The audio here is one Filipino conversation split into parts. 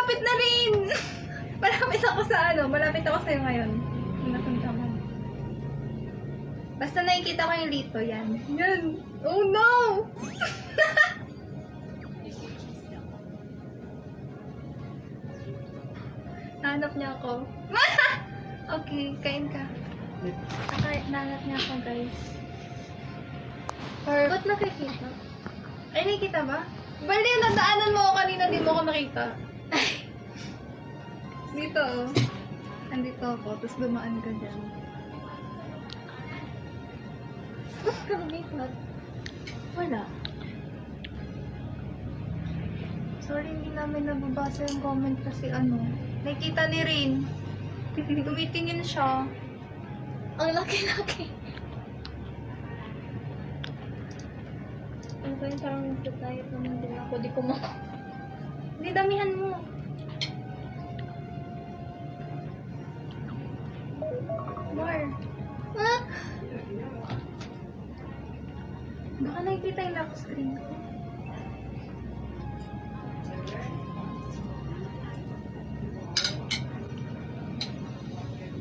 malapit na rin! Malapit ako sa ano, malapit ako sa'yo ngayon. Napunta mo. Basta nakikita ko yung Lito, yan. Yan! Oh no! Nahanap niya ako. Okay, kain ka. Okay, nahanap niya ako, guys. Or, ba't nakikita? Ay, nakikita ba? Bali, nadaanan mo ako kanina, di mo ako nakita. Dito, oh. Andito ako, tapos dumaan ka dyan. Ba't ka lumipat? Wala. Sorry, hindi namin nababasa yung comment kasi ano. Nakita ni Rin. Tumitingin siya. Ang laki-laki. Ano ba yun? Parang nagtatayot naman din ako. Di ko Hindi, damihan mo. More. Ah! Baka nakikita yung lock screen ko.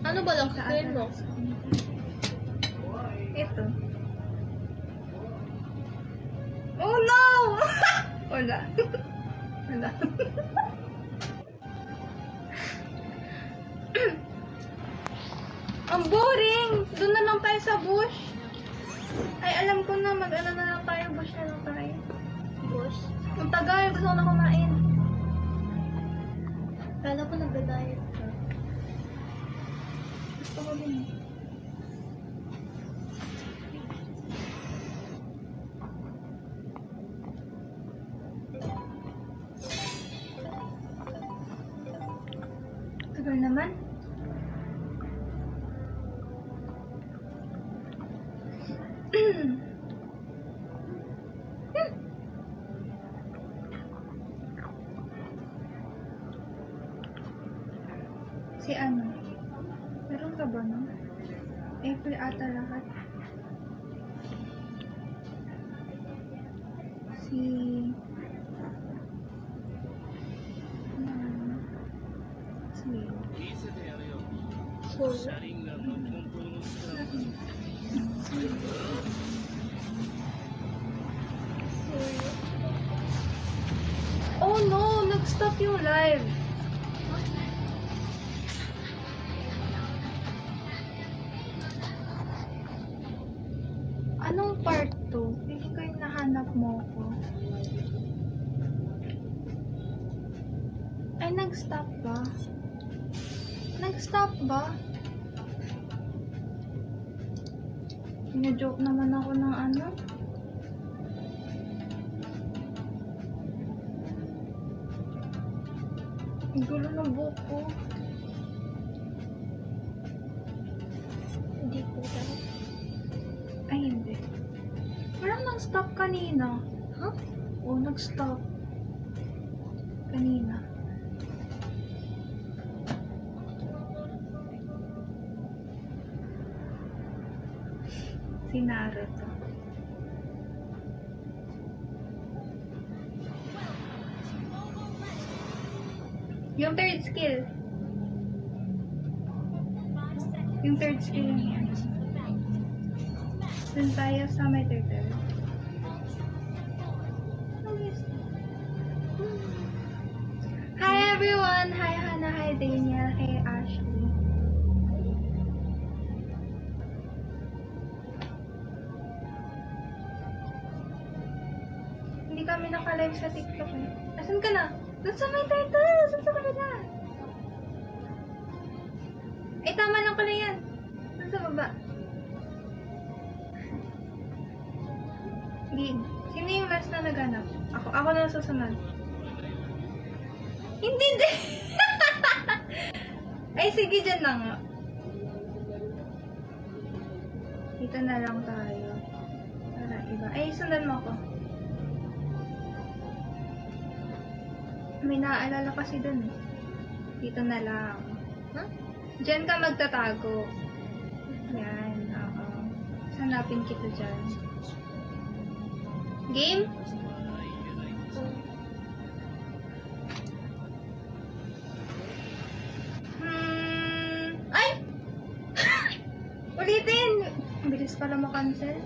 Ano ba lang sa screen mo? Ito. Oh no! Wala. Wala. Ang boring! Doon na lang tayo sa bush. Ay, alam ko na. Mag-ano na lang tayo. Bush na lang tayo. Bush? Ang tagal. Gusto ko na kumain. Kala ko nagda-diet ka. Gusto ko din. Tagal naman. Si ano? Meron ka ba no? April ata lahat. Si... Oh no! Nag-stop yung live! Anong part 2? Hindi ko yung nahanap mo ko. Ay, nag-stop ba? Nag-stop ba? Pina-joke naman ako ng ano? Ang gulo ng buhok ko. Hindi po daw. Ay, hindi. Parang nag-stop kanina. Huh? Oo, nag-stop. Kanina. Si Naruto. Yung third skill. Yung third skill niya. Dun tayo sa may turtle. Hi everyone! Hi Hannah, hi Daniel, hi Ashley. Hindi kami naka-live sa TikTok eh. Asan ka na? Doon sa may turtle! Doon sa kabila! Ay, tama lang pala yan. Doon sa baba. Game. Sino yung last na naghanap? Ako na susunod. Hindi din! Ay, sige, dyan na nga. Dito na lang tayo. Para iba. Ay, sundan mo ako. May naaalala kasi dun eh. Dito na lang. Huh? Diyan ka magtatago. Yan, oo. Hanapin kita dyan. Game? Ulitin! Ang bilis pala makancel.